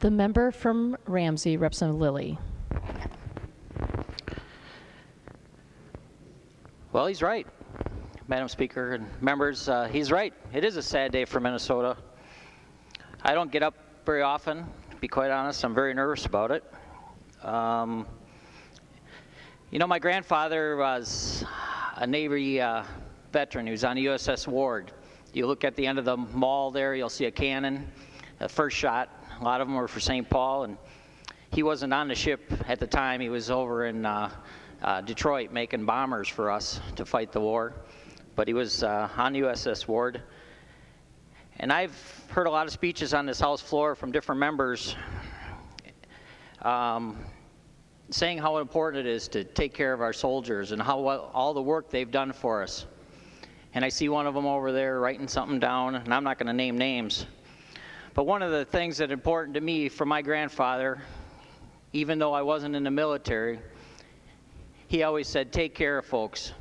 The member from Ramsey, Representative Lillie. Well, he's right, Madam Speaker and members. He's right. It is a sad day for Minnesota. I don't get up very often, to be quite honest. I'm very nervous about it. You know, my grandfather was a Navy veteran. He was on the USS Ward. You look at the end of the mall there, you'll see a cannon, the first shot. A lot of them were for St. Paul, and he wasn't on the ship at the time. He was over in Detroit making bombers for us to fight the war. But he was on the USS Ward. And I've heard a lot of speeches on this House floor from different members saying how important it is to take care of our soldiers and how all the work they've done for us. And I see one of them over there writing something down, and I'm not going to name names. But one of the things that is important to me from my grandfather, even though I wasn't in the military, he always said, take care of folks,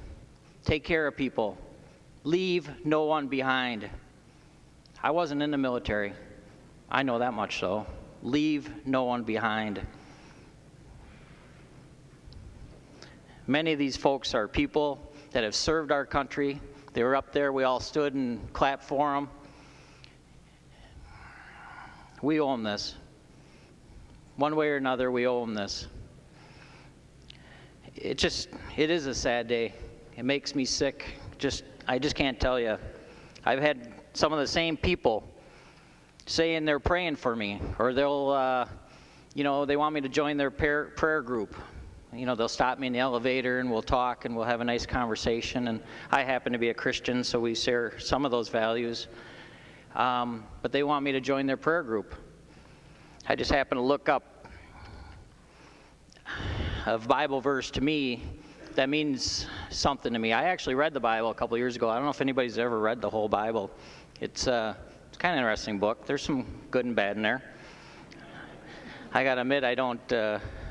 take care of people, leave no one behind. I wasn't in the military. I know that much so. Leave no one behind. Many of these folks are people that have served our country. They were up there, we all stood and clapped for them. We owe them this. One way or another, we owe them this. It is a sad day. It makes me sick. I just can't tell you. I've had some of the same people saying they're praying for me, or they'll, you know, they want me to join their prayer group. You know, they'll stop me in the elevator and we'll talk and we'll have a nice conversation. And I happen to be a Christian, so we share some of those values. But they want me to join their prayer group. I just happen to look up a Bible verse to me that means something to me. I actually read the Bible a couple years ago. I don't know if anybody's ever read the whole Bible. It's kind of an interesting book. There's some good and bad in there. I gotta admit, I don't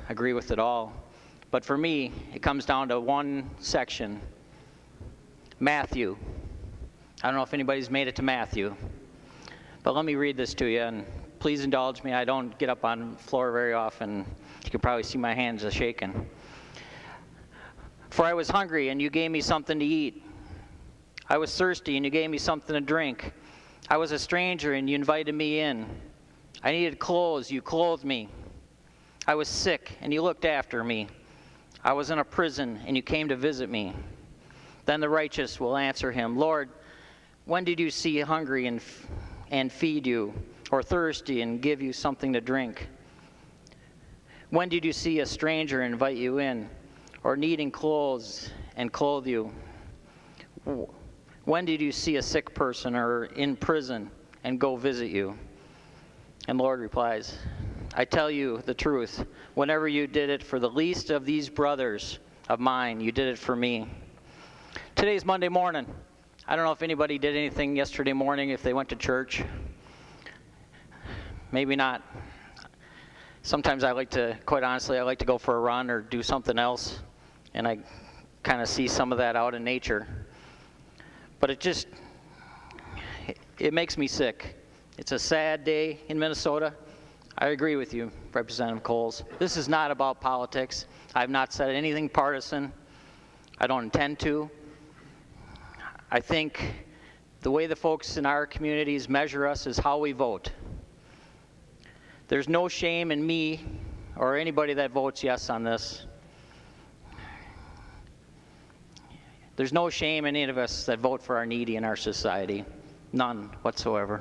agree with it all. But for me, it comes down to one section. Matthew. I don't know if anybody's made it to Matthew. But let me read this to you, and please indulge me. I don't get up on the floor very often. You can probably see my hands are shaking. For I was hungry, and you gave me something to eat. I was thirsty, and you gave me something to drink. I was a stranger, and you invited me in. I needed clothes, you clothed me. I was sick, and you looked after me. I was in a prison, and you came to visit me. Then the righteous will answer him, Lord, when did you see hungry and feed you, or thirsty and give you something to drink? When did you see a stranger and invite you in, or needing clothes and clothe you? When did you see a sick person or in prison and go visit you? And the Lord replies, I tell you the truth, whenever you did it for the least of these brothers of mine, you did it for me. Today's Monday morning. I don't know if anybody did anything yesterday morning, if they went to church. Maybe not. Sometimes I like to, quite honestly, I like to go for a run or do something else, and I kind of see some of that out in nature. But it makes me sick. It's a sad day in Minnesota. I agree with you, Representative Coles. This is not about politics. I've not said anything partisan. I don't intend to. I think the way the folks in our communities measure us is how we vote. There's no shame in me or anybody that votes yes on this. There's no shame in any of us that vote for our needy in our society. None whatsoever.